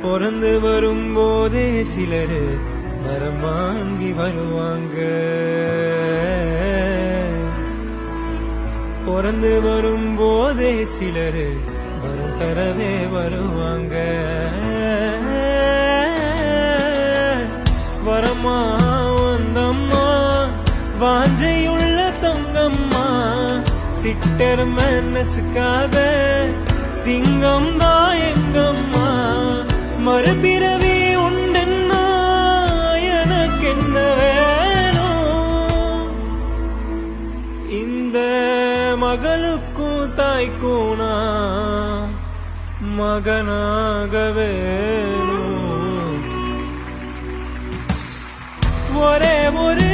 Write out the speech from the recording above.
பிறந்து வரும்போதே சிலரு வரம் வாங்கி வருவாங்க. பிறந்து வரும்போதே சிலரு வரம் தரவே வருவாங்க. வரமா வந்தம்மா வாஞ்சையுள்ள தங்கம்மா, சிட்டர் மனசுக்காக சிங்கம் தான் எங்கம்மா. மறுபிறவி உண்டென்னா எனக்கு என்ன வேணும்? இந்த மகளுக்கும் தாய்க்கும் நான் மகனாக வேணும். ஒரே ஒரு